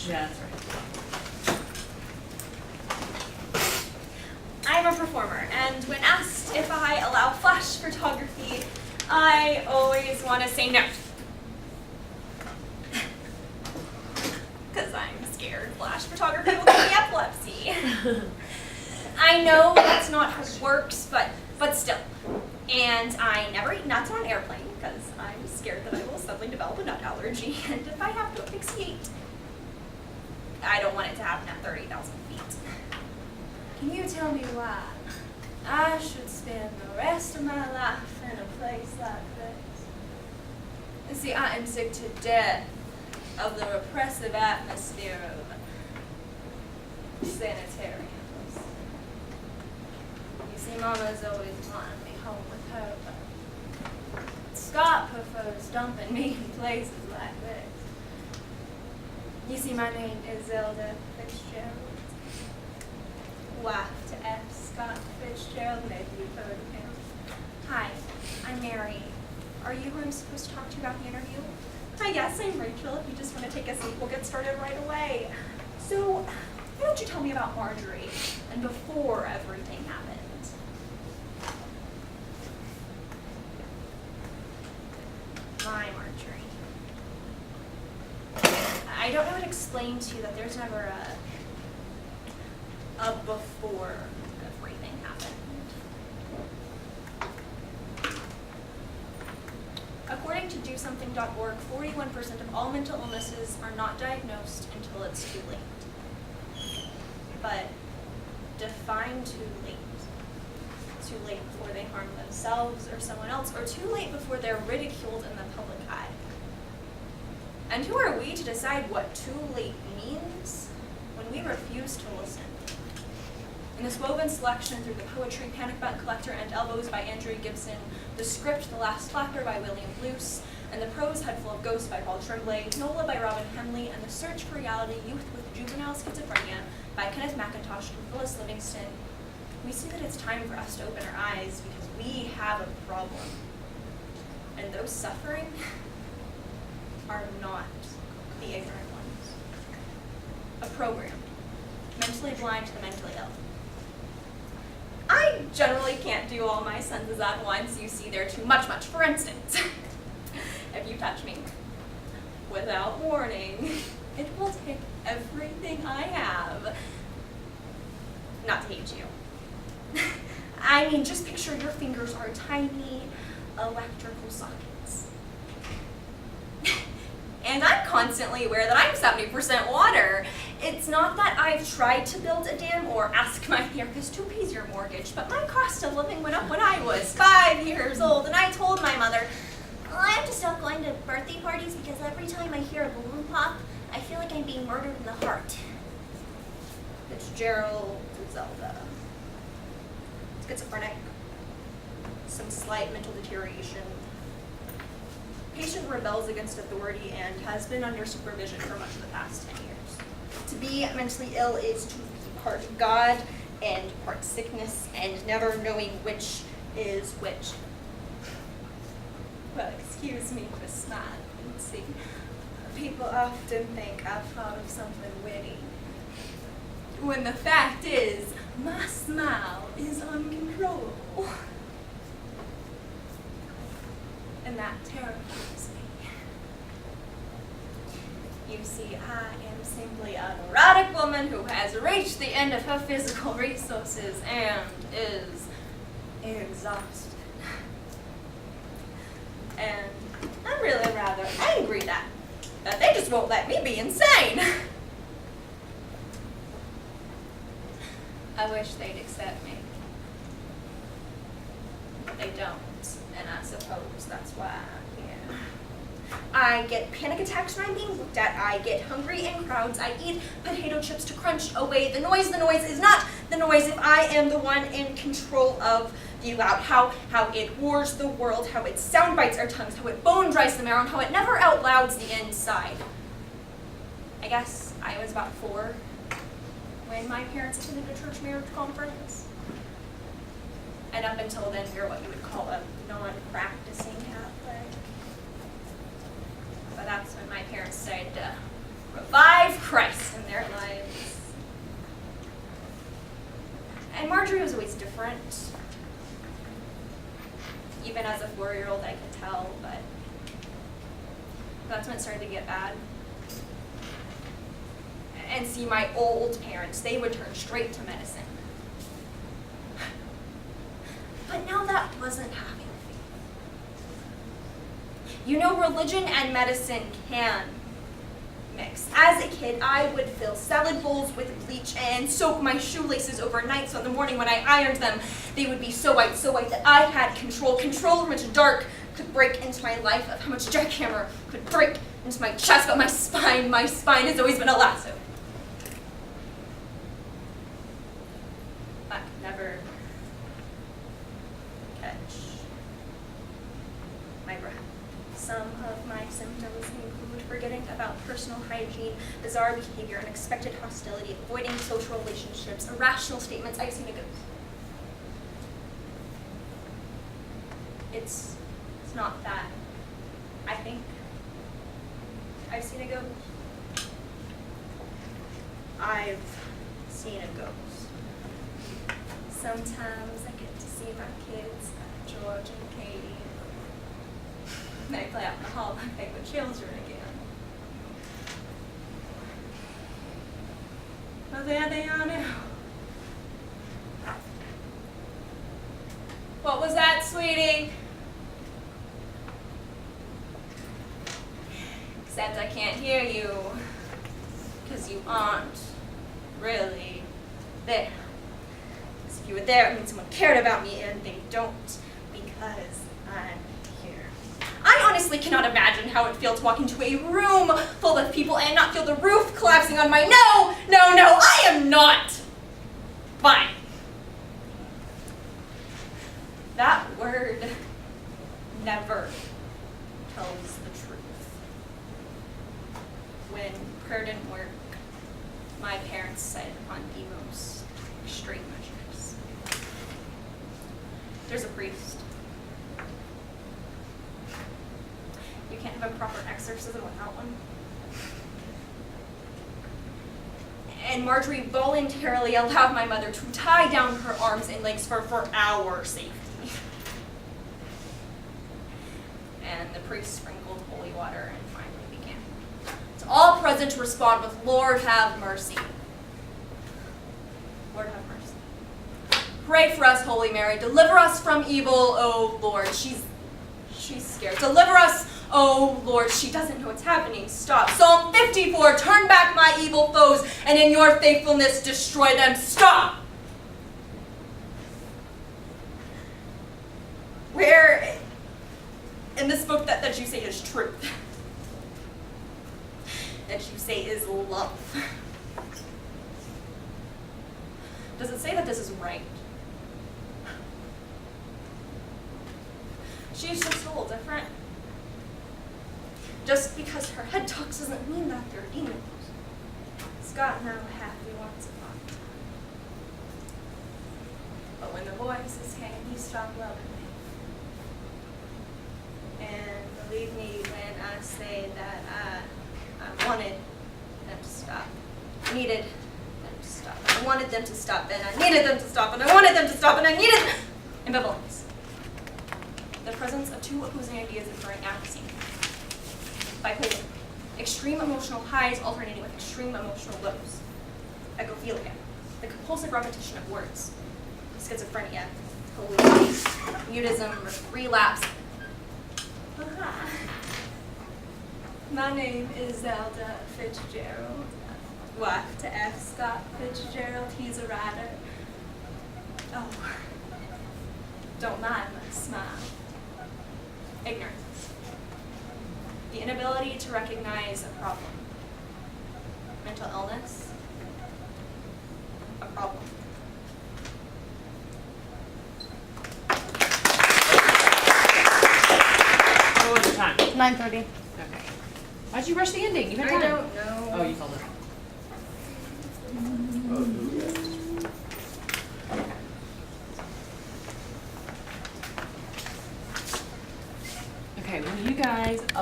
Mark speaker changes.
Speaker 1: Yeah, that's right.
Speaker 2: I'm a performer, and when asked if I allow flash photography, I always want to say no. Because I'm scared flash photography will give me epilepsy. I know that's not how it works, but still. And I never eat nuts on an airplane because I'm scared that I will suddenly develop a nut allergy, and if I have to asphyxiate, I don't want it to happen at 30,000 feet. Can you tell me why I should spend the rest of my life in a place like this? You see, I am sick to death of the repressive atmosphere of sanitariums. You see, Mama's always wanted me home with her, but Scott prefers dumping me in places like this. You see, my name is Zelda Fitzgerald, wife to F. Scott Fitzgerald. Maybe you've heard of him. Hi, I'm Mary. Are you who I'm supposed to talk to about the interview? Hi, yes, I'm Rachel. If you just want to take a seat, we'll get started right away. So, why don't you tell me about Marjorie and before everything happened? My Marjorie. I don't know how to explain to you that there's never a before everything happened. According to DoSomething.org, 41% of all mental illnesses are not diagnosed until it's too late. But define too late. Too late before they harm themselves or someone else, or too late before they're ridiculed in the public eye. And who are we to decide what too late means when we refuse to listen? In this woven selection through the poetry Panic Button Collector and Elbows by Andrew Gibson, the script The Last Flapper by William Luce, and the prose Head Full of Ghosts by Paul Tremblay, Nola by Robin Hemley, and The Search for Reality, Youth with Juvenile Schizophrenia by Kenneth McIntosh and Phyllis Livingston, we see that it's time for us to open our eyes because we have a problem. And those suffering are not the ignorant ones. A program, mentally blind to the mentally ill. I generally can't do all my senses at once. You see, they're too much. For instance, if you touch me without warning, it will take everything I have not to hate you. I mean, just picture your fingers are tiny electrical sockets. And I'm constantly aware that I'm 70% water. It's not that I've tried to build a dam or ask my therapist to pay your mortgage, but my cost of living went up when I was 5 years old, and I told my mother, I have to stop going to birthday parties because every time I hear a balloon pop, I feel like I'm being murdered in the heart. Fitzgerald Zelda. Schizophrenic. Some slight mental deterioration. Patient rebels against authority and has been under supervision for much of the past 10 years. To be mentally ill is to be part God and part sickness and never knowing which is which. Well, excuse me for smiling. See, people often think I've thought of something witty, when the fact is, my smile is uncontrollable. And that terrifies me. You see, I am simply a neurotic woman who has reached the end of her physical resources and is exhausted. And I'm really rather angry that they just won't let me be insane. I wish they'd accept me. But they don't, and I suppose that's why I'm here. I get panic attacks when I'm being looked at. I get hungry in crowds. I eat potato chips to crunch away the noise. The noise is not the noise if I am the one in control of the loud. How it wars the world, how it sound bites our tongues, how it bone dries the marrow, and how it never out louds the inside. I guess I was about 4 when my parents attended a church marriage conference. And up until then, we were what you would call a non-practicing Catholic. But that's when my parents decided to revive Christ in their lives. And Marjorie was always different. Even as a 4-year-old, I could tell, but that's when it started to get bad. And see, my old parents, they would turn straight to medicine. But now that wasn't having faith. You know, religion and medicine can mix. As a kid, I would fill salad bowls with bleach and soak my shoelaces overnight, so in the morning when I ironed them, they would be so white that I had control from which dark could break into my life, of how much jackhammer could break into my chest, but my spine has always been a lasso. I could never catch my breath. Some of my symptoms include forgetting about personal hygiene, bizarre behavior, unexpected hostility, avoiding social relationships, irrational statements. I've seen a ghost. It's not that. I think I've seen a ghost. I've seen a ghost. Sometimes I get to see my kids, George and Katie. They play out in the hall like they were children again. But there they are now. What was that, sweetie? Except I can't hear you, because you aren't really there. Because if you were there, it means someone cared about me, and they don't, because I'm here. I honestly cannot imagine how it would feel to walk into a room full of people and not feel the roof collapsing on my no, I am not fine. That word never tells the truth. When prayer didn't work, my parents decided upon the most extreme measures. There's a priest. You can't have a proper exorcism without one. And Marjorie voluntarily allowed my mother to tie down her arms and legs for our safety. And the priest sprinkled holy water and finally began. To all present to respond with, Lord have mercy. Lord have mercy. Pray for us, Holy Mary. Deliver us from evil, O Lord. She's scared. Deliver us, O Lord. She doesn't know what's happening. Stop. Psalm 54, turn back my evil foes, and in your faithfulness destroy them. Stop. Where in this book that you say is truth, that you say is love, does it say that this is right? She's just a little different. Just because her head talks doesn't mean that they're demons. Scott and I were happy once upon a time. But when the voices came, he stopped loving me. And believe me when I say that I wanted them to stop. I needed them to stop. I wanted them to stop, and I needed them to stop, and I wanted them to stop, and I needed ambivalence. The presence of two opposing ideas occurring at the same time. Bipolar. Extreme emotional highs alternating with extreme emotional lows. Echophilia. The compulsive repetition of words. Schizophrenia. Mutism. Relapse. My name is Zelda Fitzgerald. Wife to F. Scott Fitzgerald. He's a writer. Oh. Don't mind my smile. Ignorance. The inability to recognize a problem. Mental illness. A problem.
Speaker 1: What was the time?
Speaker 3: 9:30.
Speaker 1: Okay. Why'd you rush the ending? You had time.
Speaker 2: I don't know.
Speaker 1: Oh, you told it. Okay, when you guys